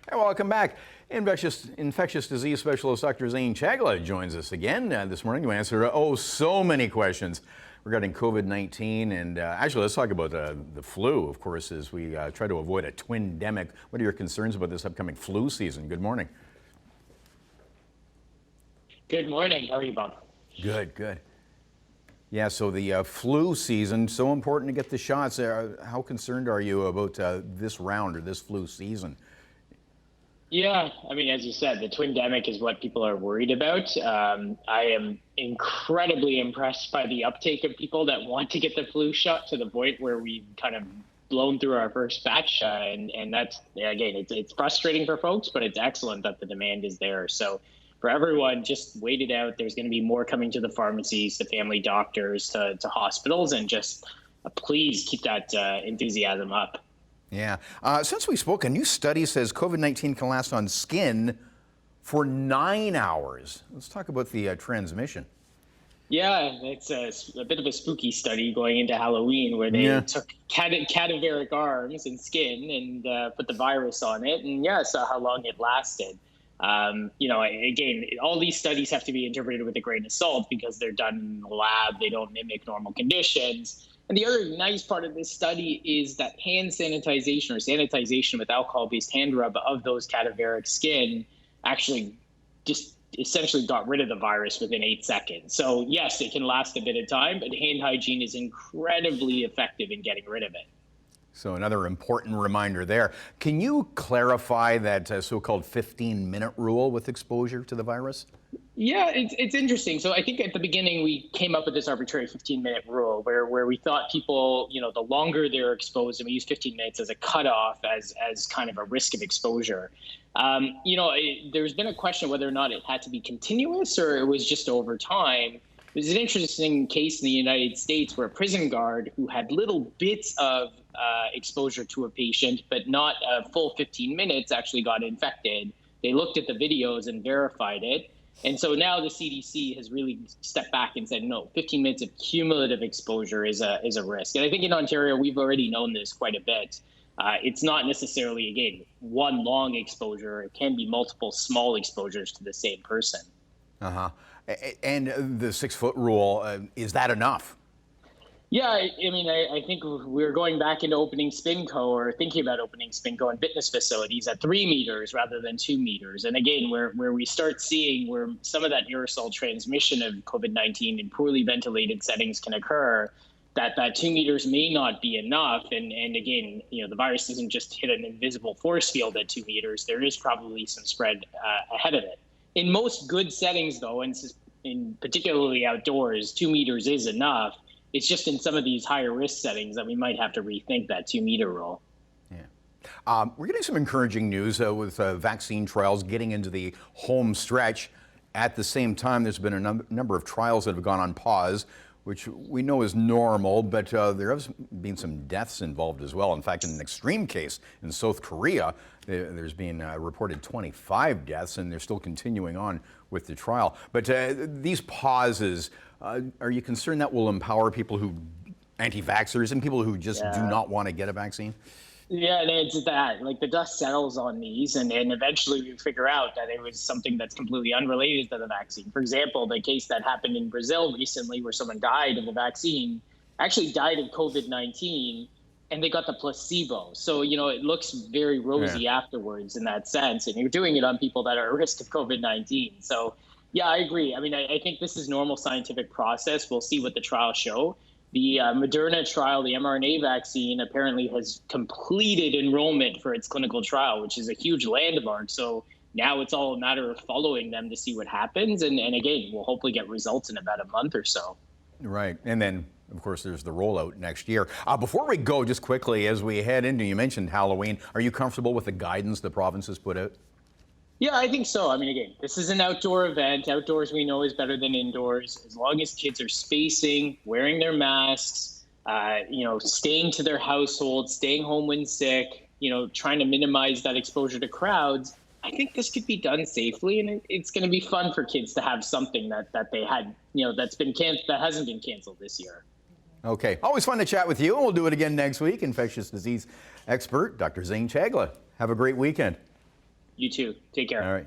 Hey, welcome back. Infectious disease specialist Dr. Zane Chagla joins us again this morning to answer so many questions regarding COVID-19. And actually, let's talk about the flu, of course, as we try to avoid a twin-demic. What are your concerns about this upcoming flu season? Good morning. Good morning. How are you, Bob? Good, good. Yeah, so the flu season, so important to get the shots. How concerned are you about this round or this flu season? Yeah, I mean, as you said, the twin-demic is what people are worried about. I am incredibly impressed by the uptake of people that want to get the flu shot to the point where we've kind of blown through our first batch. And that's, again, it's frustrating for folks, but it's excellent that the demand is there. So for everyone, just wait it out. There's going to be more coming to the pharmacies, to family doctors, to hospitals, and just please keep that enthusiasm up. Yeah. Since we spoke, a new study says COVID-19 can last on skin for 9 hours. Let's talk about the transmission. Yeah, it's a bit of a spooky study going into Halloween where they took cadaveric arms and skin and put the virus on it, and saw how long it lasted. Again, all these studies have to be interpreted with a grain of salt because they're done in the lab. They don't mimic normal conditions. And the other nice part of this study is that hand sanitization or sanitization with alcohol-based hand rub of those cadaveric skin actually just essentially got rid of the virus within 8 seconds. So yes, it can last a bit of time, but hand hygiene is incredibly effective in getting rid of it. So another important reminder there. Can you clarify that so-called 15-minute rule with exposure to the virus? Yeah, it's interesting. So I think at the beginning we came up with this arbitrary 15-minute rule where we thought people, the longer they're exposed, and we use 15 minutes as a cutoff as kind of a risk of exposure. There's been a question whether or not it had to be continuous or it was just over time. There's an interesting case in the United States where a prison guard who had little bits of exposure to a patient, but not a full 15 minutes, actually got infected. They looked at the videos and verified it. And so now the CDC has really stepped back and said, no, 15 minutes of cumulative exposure is a risk. And I think in Ontario, we've already known this quite a bit. It's not necessarily, again, one long exposure. It can be multiple small exposures to the same person. Uh-huh. And the 6-foot rule, is that enough? Yeah, I mean, I think we're going back into opening SpinCo or thinking about opening SpinCo and fitness facilities at 3 meters rather than 2 meters. And again, where we start seeing where some of that aerosol transmission of COVID-19 in poorly ventilated settings can occur, that 2 meters may not be enough. And again, the virus doesn't just hit an invisible force field at 2 meters. There is probably some spread ahead of it. In most good settings, though, and in particularly outdoors, 2 meters is enough. It's just in some of these higher risk settings that we might have to rethink that 2 meter rule. Yeah. We're getting some encouraging news with vaccine trials getting into the home stretch. At the same time, there's been a number of trials that have gone on pause, which we know is normal, but there have been some deaths involved as well. In fact, in an extreme case in South Korea, there's been reported 25 deaths, and they're still continuing on with the trial. But these pauses, are you concerned that will empower people who, anti-vaxxers and people who just do not want to get a vaccine? Yeah, and it's that, like the dust settles on these and eventually we figure out that it was something that's completely unrelated to the vaccine. For example, the case that happened in Brazil recently where someone died of the vaccine, actually died of COVID-19, and they got the placebo. So, it looks very rosy afterwards in that sense. And you're doing it on people that are at risk of COVID-19. So, yeah, I agree. I mean, I think this is normal scientific process. We'll see what the trials show. The Moderna trial, the mRNA vaccine, apparently has completed enrollment for its clinical trial, which is a huge landmark. So now it's all a matter of following them to see what happens. And again, we'll hopefully get results in about a month or so. Right. And then, of course, there's the rollout next year. Before we go, just quickly, as we head into, you mentioned Halloween, are you comfortable with the guidance the province has put out? Yeah, I think so. I mean, again, this is an outdoor event. Outdoors, we know, is better than indoors. As long as kids are spacing, wearing their masks, staying to their household, staying home when sick, trying to minimize that exposure to crowds, I think this could be done safely, and it's going to be fun for kids to have something that they had, that hasn't been canceled this year. Okay. Always fun to chat with you, and we'll do it again next week. Infectious disease expert, Dr. Zane Chagla. Have a great weekend. You too. Take care. All right.